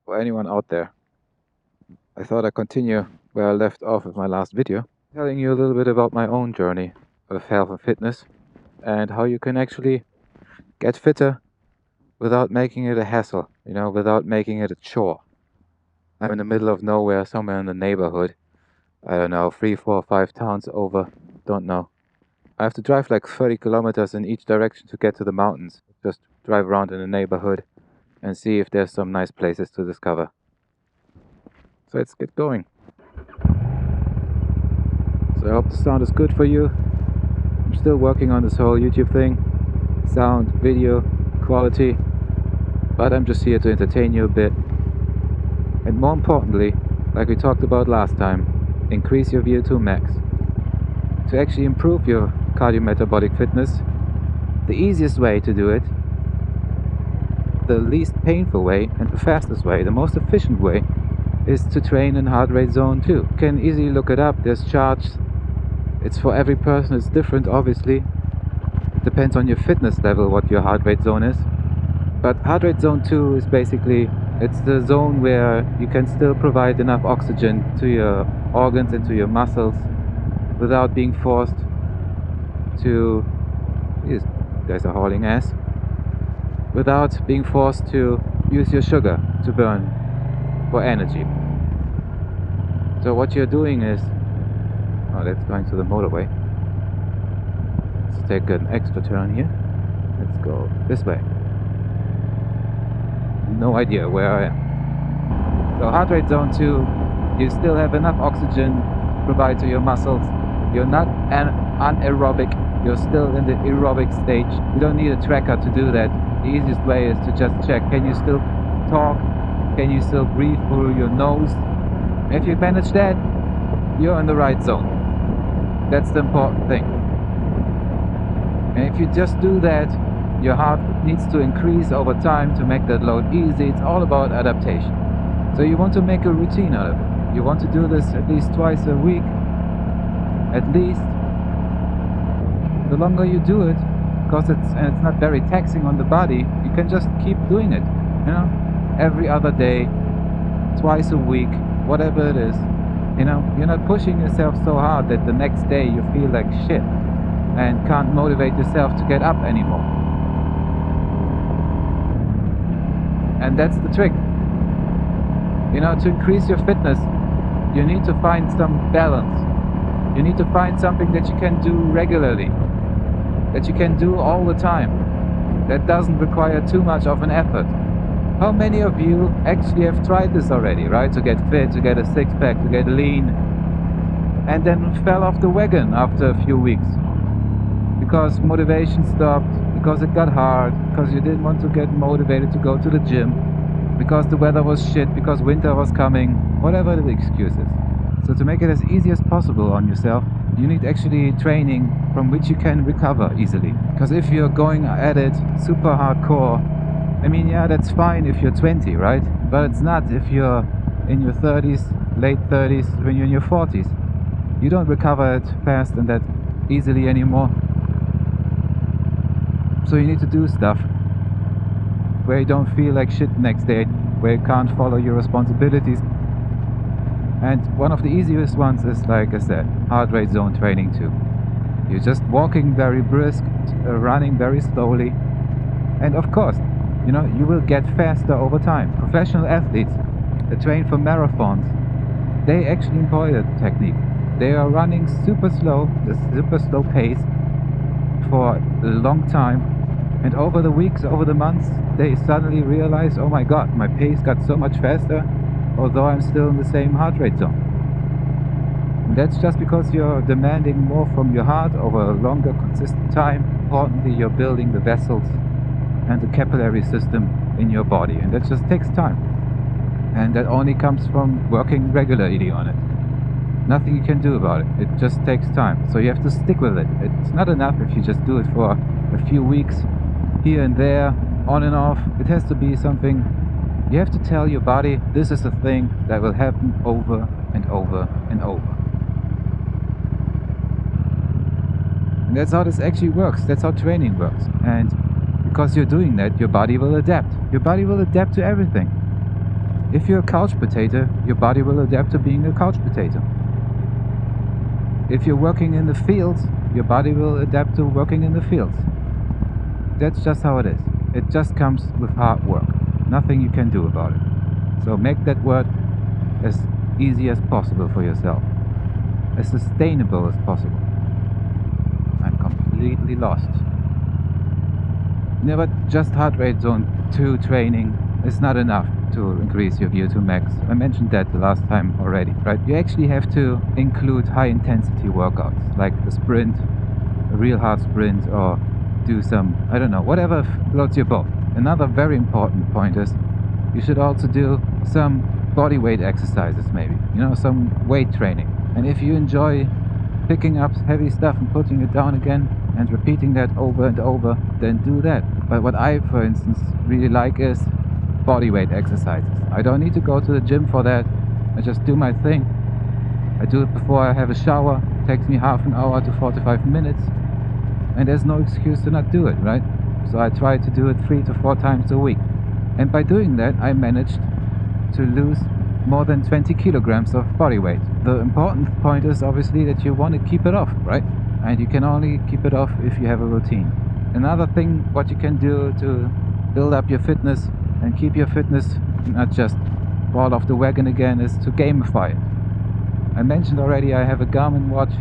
for anyone out there. I thought I'd continue where I left off with my last video, telling you a little bit about my own journey with health and fitness and how you can actually get fitter without making it a hassle, without making it a chore. I'm in the middle of nowhere, somewhere in the neighborhood. I don't know, 3, 4, 5 towns over, don't know. I have to drive like 30 kilometers in each direction to get to the mountains. Just drive around in the neighborhood and see if there's some nice places to discover. So let's get going. So I hope the sound is good for you. I'm still working on this whole YouTube thing. Sound, video, quality. But I'm just here to entertain you a bit. And more importantly, like we talked about last time, increase your VO2 max. To actually improve your cardiometabolic fitness, the easiest way to do it, the least painful way and the fastest way, the most efficient way, is to train in heart rate zone 2. You can easily look it up, there's charts. It's for every person, it's different obviously. It depends on your fitness level what your heart rate zone is. But heart rate zone 2 is basically, it's the zone where you can still provide enough oxygen to your organs and to your muscles without being forced to, these guys are hauling ass, without being forced to use your sugar to burn for energy. So what you're doing is, that's going to the motorway. Let's take an extra turn here. Let's go this way. No idea where I am. So heart rate zone 2, you still have enough oxygen to provide to your muscles. You're not anaerobic, you're still in the aerobic stage. You don't need a tracker to do that. The easiest way is to just check, can you still talk? Can you still breathe through your nose? If you manage that, you're in the right zone. That's the important thing. And if you just do that, your heart needs to increase over time to make that load easy. It's all about adaptation. So you want to make a routine out of it. You want to do this at least twice a week. At least. The longer you do it, because it's not very taxing on the body, you can just keep doing it. Every other day, twice a week, whatever it is. You're not pushing yourself so hard that the next day you feel like shit and can't motivate yourself to get up anymore. And that's the trick. To increase your fitness, you need to find some balance. You need to find something that you can do regularly, that you can do all the time, that doesn't require too much of an effort. How many of you actually have tried this already, right? To get fit, to get a six-pack, to get lean, and then fell off the wagon after a few weeks because motivation stopped, because it got hard, because you didn't want to get motivated to go to the gym, because the weather was shit, because winter was coming, whatever the excuse is. So to make it as easy as possible on yourself, you need actually training from which you can recover easily. Because if you're going at it super hardcore, that's fine if you're 20, right? But it's not if you're in your 30s, late 30s, when you're in your 40s. You don't recover it fast and that easily anymore. So you need to do stuff where you don't feel like shit the next day, where you can't follow your responsibilities. And one of the easiest ones is, like I said, heart rate zone training too. You're just walking very brisk, running very slowly, and of course, you will get faster over time. Professional athletes that train for marathons, they actually employ that technique. They are running super slow, the super slow pace for a long time, and over the weeks, over the months, they suddenly realize, oh my god, my pace got so much faster, although I'm still in the same heart rate zone. And that's just because you're demanding more from your heart over a longer, consistent time. Importantly, you're building the vessels and the capillary system in your body, and that just takes time. And that only comes from working regularly on it. Nothing you can do about it. It just takes time. So you have to stick with it. It's not enough if you just do it for a few weeks, here and there, on and off. It has to be something you have to tell your body, this is a thing that will happen over and over and over. And that's how this actually works. That's how training works. And because you're doing that, your body will adapt. Your body will adapt to everything. If you're a couch potato, your body will adapt to being a couch potato. If you're working in the fields, your body will adapt to working in the fields. That's just how it is. It just comes with hard work. Nothing you can do about it. So make that word as easy as possible for yourself. As sustainable as possible. I'm completely lost. But just heart rate zone 2 training is not enough to increase your VO2 max. I mentioned that the last time already, right? You actually have to include high intensity workouts, like a sprint, a real hard sprint, or do some, I don't know, whatever floats your boat. Another very important point is you should also do some body weight exercises, maybe, some weight training. And if you enjoy picking up heavy stuff and putting it down again and repeating that over and over, then do that. But what I, for instance, really like is body weight exercises. I don't need to go to the gym for that. I just do my thing. I do it before I have a shower. It takes me half an hour to 45 minutes. And there's no excuse to not do it, right? So I try to do it 3 to 4 times a week. And by doing that, I managed to lose more than 20 kilograms of body weight. The important point is obviously that you want to keep it off, right? And you can only keep it off if you have a routine. Another thing what you can do to build up your fitness and keep your fitness not just fall off the wagon again is to gamify it. I mentioned already I have a Garmin watch.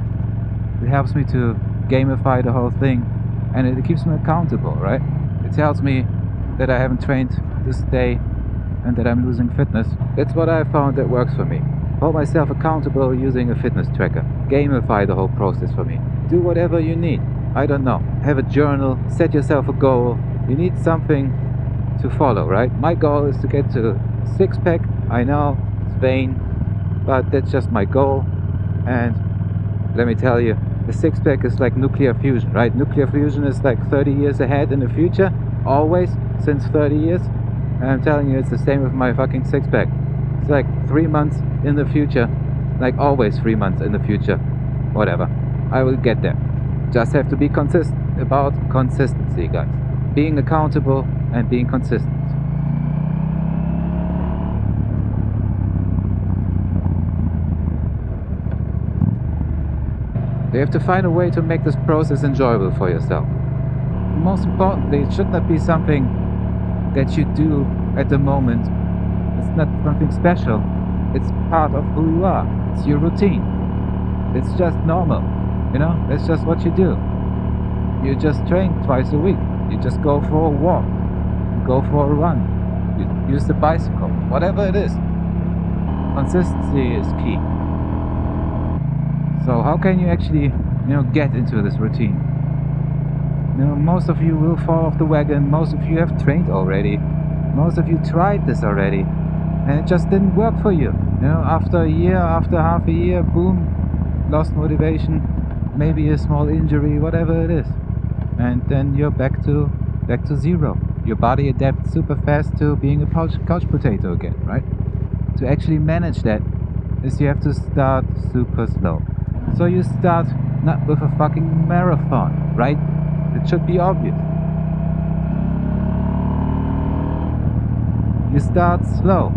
It helps me to gamify the whole thing, and it keeps me accountable, right? It tells me that I haven't trained this day and that I'm losing fitness. That's what I found that works for me. Hold myself accountable using a fitness tracker. Gamify the whole process for me. Do whatever you need. I don't know. Have a journal, set yourself a goal. You need something to follow, right? My goal is to get to 6-pack. I know, it's vain, but that's just my goal. And let me tell you, the 6-pack is like nuclear fusion, right? Nuclear fusion is like 30 years ahead in the future, always, since 30 years. And I'm telling you, it's the same with my fucking 6-pack. It's like 3 months in the future, like always 3 months in the future. Whatever, I will get there. Just have to be consistent about consistency, guys. Being accountable and being consistent. You have to find a way to make this process enjoyable for yourself. Most importantly, it should not be something that you do at the moment. It's not something special. It's part of who you are. It's your routine. It's just normal. That's just what you do. You just train twice a week. You just go for a walk. You go for a run. You use the bicycle. Whatever it is. Consistency is key. So how can you actually, get into this routine? Most of you will fall off the wagon. Most of you have trained already. Most of you tried this already. And it just didn't work for you. After a year, after half a year, boom, lost motivation, maybe a small injury, whatever it is. And then you're back to zero. Your body adapts super fast to being a couch potato again, right? To actually manage that is you have to start super slow. So you start not with a fucking marathon, right? It should be obvious. You start slow.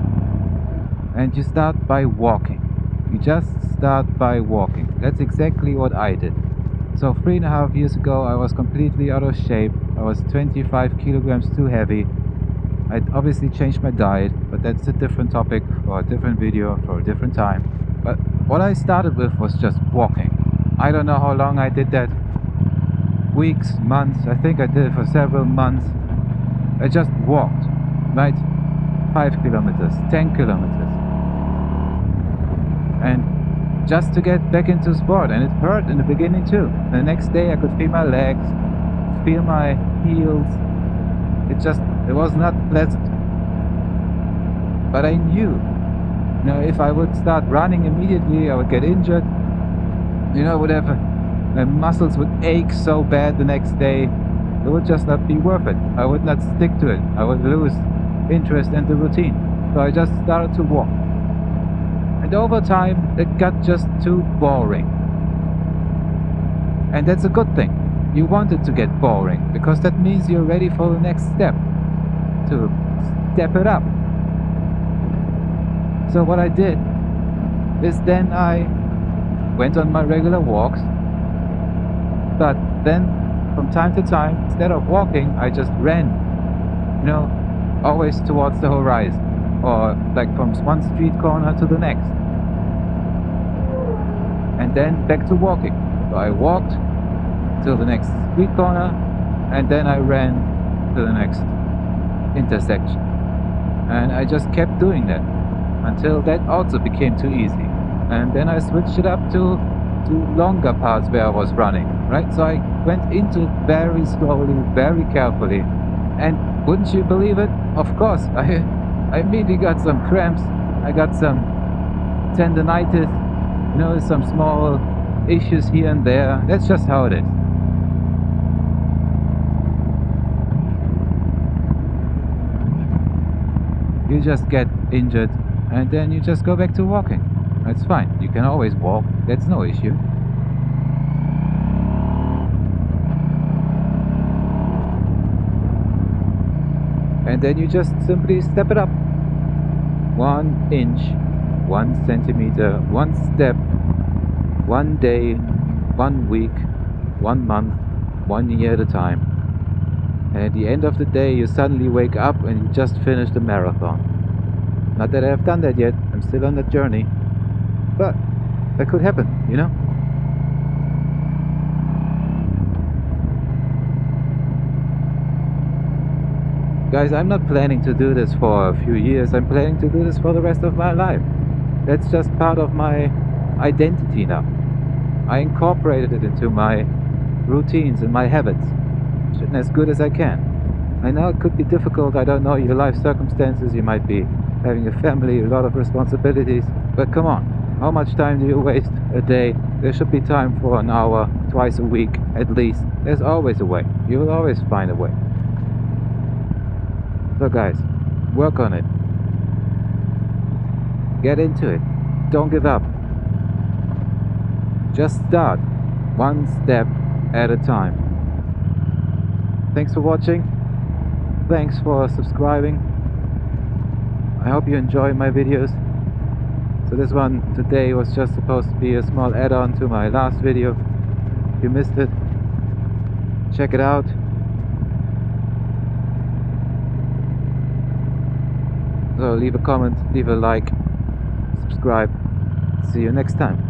And you start by walking. You just start by walking. That's exactly what I did. So 3.5 years ago I was completely out of shape. I was 25 kilograms too heavy. I'd obviously changed my diet, but that's a different topic for a different video for a different time. But what I started with was just walking. I don't know how long I did that. Weeks, months. I think I did it for several months. I just walked, right? 5 kilometers, 10 kilometers. And just to get back into sport, and it hurt in the beginning too. The next day I could feel my legs, feel my heels. It was not pleasant. But I knew, if I would start running immediately, I would get injured. Whatever. My muscles would ache so bad the next day. It would just not be worth it. I would not stick to it. I would lose interest in the routine. So I just started to walk. And over time, it got just too boring. And that's a good thing. You want it to get boring, because that means you're ready for the next step. To step it up. So what I did is then I went on my regular walks, but then from time to time, instead of walking, I just ran, always towards the horizon, or like from one street corner to the next, and then back to walking. So I walked till the next street corner, and then I ran to the next intersection, and I just kept doing that until that also became too easy. And then I switched it up to longer parts where I was running, right? So I went into very slowly, very carefully, and wouldn't you believe it? Of course, I immediately got some cramps. I got some tendonitis, some small issues here and there. That's just how it is. You just get injured, and then you just go back to walking. That's fine. You can always walk. That's no issue. And then you just simply step it up. 1 inch, 1 centimeter, 1 step, 1 day, 1 week, 1 month, 1 year at a time. And at the end of the day, you suddenly wake up and you just finished a marathon. Not that I have done that yet. I'm still on that journey. But that could happen, Guys, I'm not planning to do this for a few years. I'm planning to do this for the rest of my life. That's just part of my identity now. I incorporated it into my routines and my habits as good as I can. I know it could be difficult. I don't know your life circumstances. You might be having a family, a lot of responsibilities. But come on, how much time do you waste a day? There should be time for an hour, twice a week at least. There's always a way. You will always find a way. So guys, work on it. Get into it. Don't give up. Just start, one step at a time. Thanks for watching. Thanks for subscribing. I hope you enjoy my videos. So this one today was just supposed to be a small add-on to my last video. If you missed it, check it out. So leave a comment, leave a like, subscribe. See you next time.